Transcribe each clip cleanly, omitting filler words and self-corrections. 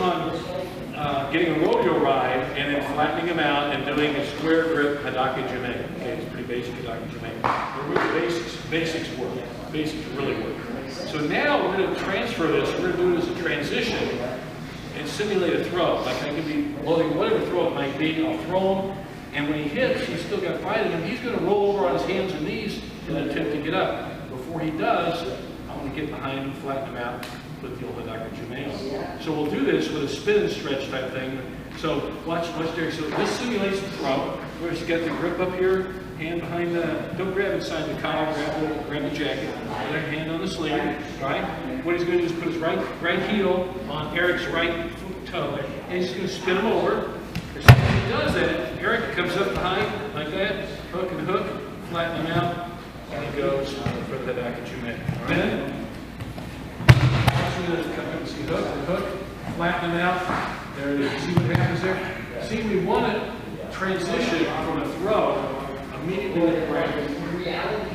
on getting a rodeo ride and then flattening him out and doing a square grip Hadaka Jime. Okay, it's pretty basic Hadaka Jime. But really basics work. Basics really work. So now we're going to transfer this. We're going to do it as a transition and simulate a throw. Like I can be loading whatever throw it might be. I'll throw him, and when he hits, he's still got fight in him. He's going to roll over on his hands and knees in an attempt to get up. Before he does, I want to get behind him, flatten him out, put the old Hadaka Jime on. So we'll do this with a spin and stretch type thing. So watch Derek. So this simulates the throw. Where he's got the grip up here, hand behind the, don't grab inside the collar, grab the jacket, other hand on the sleeve, right? What he's going to do is put his right heel on Eric's right toe, and he's going to spin him over. As soon as he does that, Eric comes up behind like that, hook and hook, flatten him out, and he goes for the Hadaka Jime. Then, come up and see hook and hook, flatten him out. There it is. See what happens there? See, we want to transition from a throw immediately to the ground.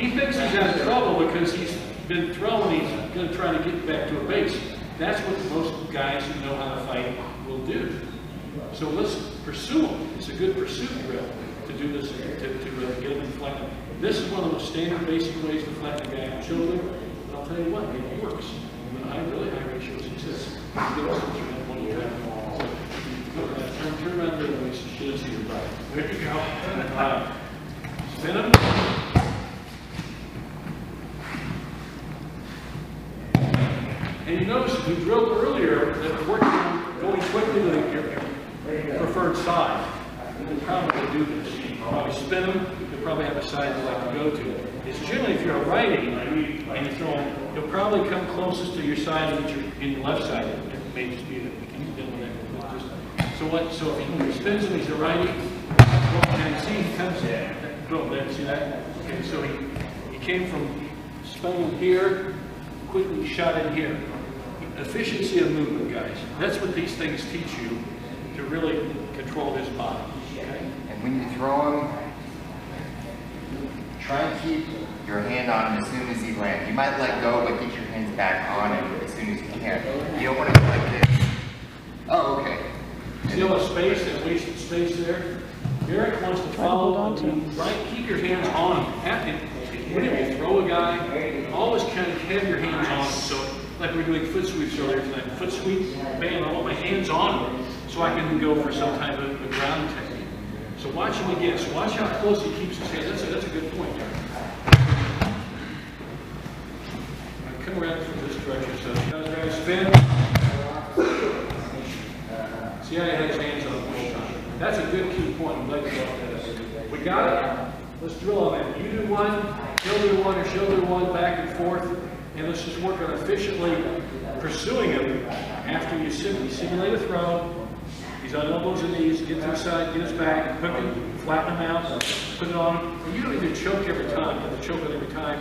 He thinks he's out of trouble because he's been thrown, he's going to try to get back to a base. That's what most guys who know how to fight will do. So let's pursue him. It's a good pursuit drill to do this, to get him to flatten. This is one of the standard basic ways to flatten a guy on shoulder. But I'll tell you what, it works. I mean, really high ratio of success. Turn around the other way so she doesn't see your body. There you go. Spin him. And you notice we drilled earlier that we're working on going quickly to your preferred side. You'll probably do this. You'll probably spin them. You'll probably have a side you like to go to. It's generally, if you're a righty and you throw him, you'll probably come closest to your side in your left side. It may just be that we can do that. So if he spins him, he's a righty. And see, he comes in. Boom, there, see that? Okay, so he came from spinning here, quickly shot in here. Efficiency of movement, guys. That's what these things teach you to really control his body. Okay? And when you throw him, try and keep your hand on him as soon as he lands. You might let go, but get your hands back on him as soon as you can. You don't want to go like this. Oh, okay. See all the space, that wasted space there? Eric wants to follow, right? Keep your hands on him. Whenever you throw a guy, always kind of have your hands on him. So, like we were doing foot sweeps earlier tonight. Foot sweep, bam, I want my hands on him so I can go for some type of a ground technique. So watch him again. So watch how close he keeps his hands. That's a good point there. Come around from this direction. So, guys, spin. See how he has his hands on the whole time. That's a good key point. I'm glad you brought that up. We got it. Let's drill on that. You do one, he'll do one, or she'll do one, back and forth. And let's just work on efficiently pursuing him after you simulate a throw. He's on elbows and knees, get to his side, get his back, hook him, flatten him out, put it on him. And you don't need to choke every time. You have to choke it every time.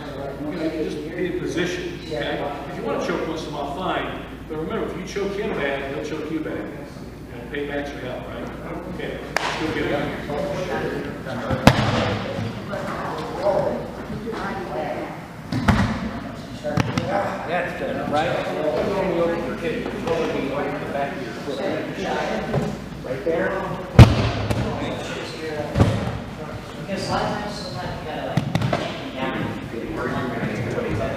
You can just be in position. Okay? If you want to choke once in a while, fine. But remember, if you choke him bad, he'll choke you bad. Paybacks are hell, right? Okay, let's go get it out here. That's good, right? When you open your hip, you're holding the back of your foot. Right there. Because a lot of times, sometimes you gotta like down. Where are you going to put it on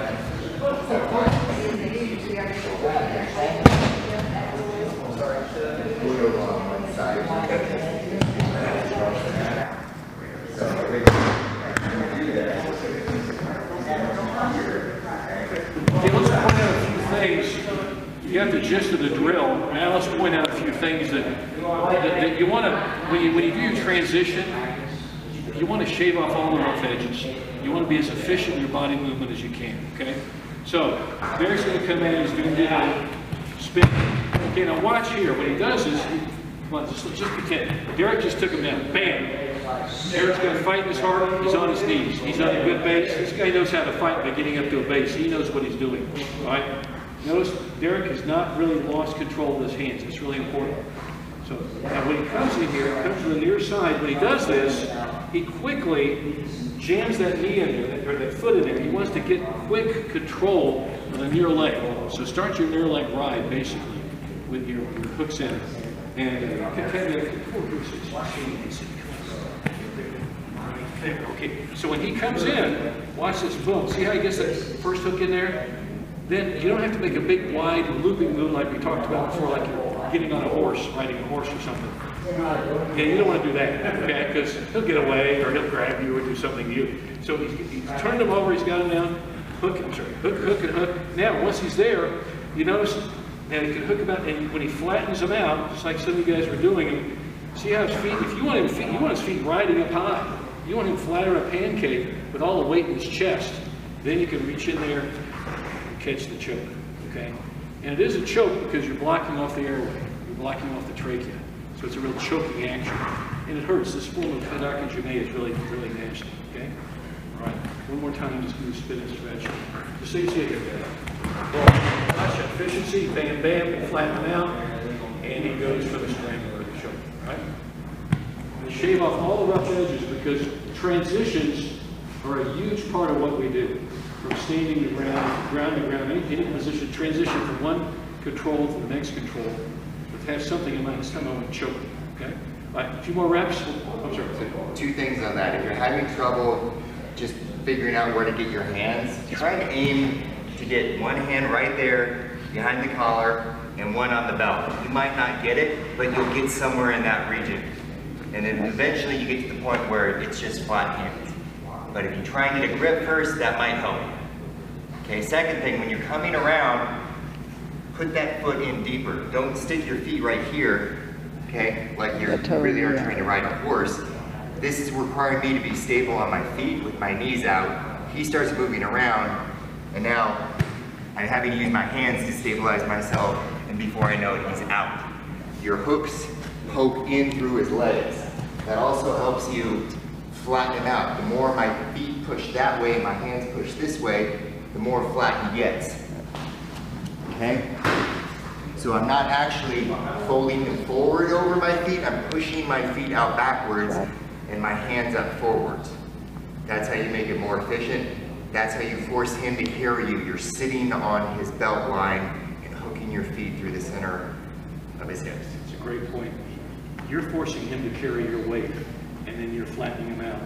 Okay, let's point out a few things. You got the gist of the drill. Now let's point out a few things that you want to, when you do your transition, you want to shave off all the rough edges. You want to be as efficient in your body movement as you can, okay? So, Derek's going to come in, he's going to do spin. Okay, now watch here. What he does is, come on, just pretend. Derek just took him down. Bam! Derek's going to fight his heart. He's on his knees. He's on a good base. This guy knows how to fight by getting up to a base. He knows what he's doing, right? Notice Derek has not really lost control of his hands. It's really important. So now when he comes in here, he comes to the near side. When he does this, he quickly jams that knee in there, or that foot in there. He wants to get quick control of the near leg. So start your near leg ride, basically. when your hook's in. And okay, so when he comes in, watch this, boom. See how he gets that first hook in there? Then you don't have to make a big, wide, looping move like we talked about before, like you're getting on a horse, riding a horse or something. Yeah, you don't want to do that, okay? Because he'll get away, or he'll grab you, or do something to you. So he's turned him over, he's got him down, hook, and hook. Now, once he's there, you notice, now he can hook him out, and when he flattens him out, just like some of you guys were doing, see how his feet, if you want him, you want his feet riding up high. You want him flat on a pancake with all the weight in his chest. Then you can reach in there and catch the choke, okay? And it is a choke because you're blocking off the airway. You're blocking off the trachea. So it's a real choking action. And it hurts. This form of Hadaka Jime is really, really nasty, okay? All right, one more time, just do the spin and stretch. Just so you see it here, guys. Well, watch efficiency, bam, bam, flatten him out, and he goes for the strangler or the choke, right? Shave off all the rough edges because transitions are a huge part of what we do. From standing to ground, ground to ground, any position, transition from one control to the next control. But have something in mind. This time I want to choke, okay? All right, a few more reps. I'm sorry. Two things on that. If you're having trouble just figuring out where to get your hands, try to aim to get one hand right there behind the collar and one on the belt. You might not get it, but you'll get somewhere in that region. And then eventually you get to the point where it's just flat hands. But if you try and get a grip first, that might help. Okay, second thing, when you're coming around, put that foot in deeper. Don't stick your feet right here, okay, like you really are trying to ride a horse. This is requiring me to be stable on my feet with my knees out. He starts moving around, and now I'm having to use my hands to stabilize myself, and before I know it, he's out. Your hooks poke in through his legs. That also helps you flatten him out. The more my feet push that way, my hands push this way, the more flat he gets. Okay? So I'm not actually folding him forward over my feet, I'm pushing my feet out backwards and my hands up forwards. That's how you make it more efficient. That's how you force him to carry you. You're sitting on his belt line and hooking your feet through the center of his hips. It's a great point. You're forcing him to carry your weight, and then you're flattening him out.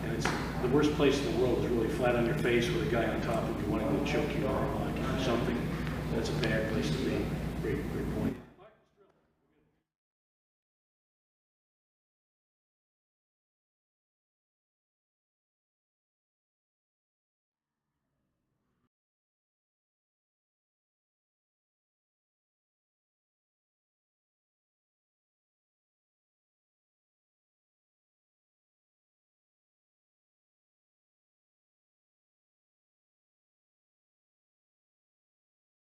And it's the worst place in the world is really flat on your face with a guy on top of you wanting to choke you or lock you or something. That's a bad place to be. Great point.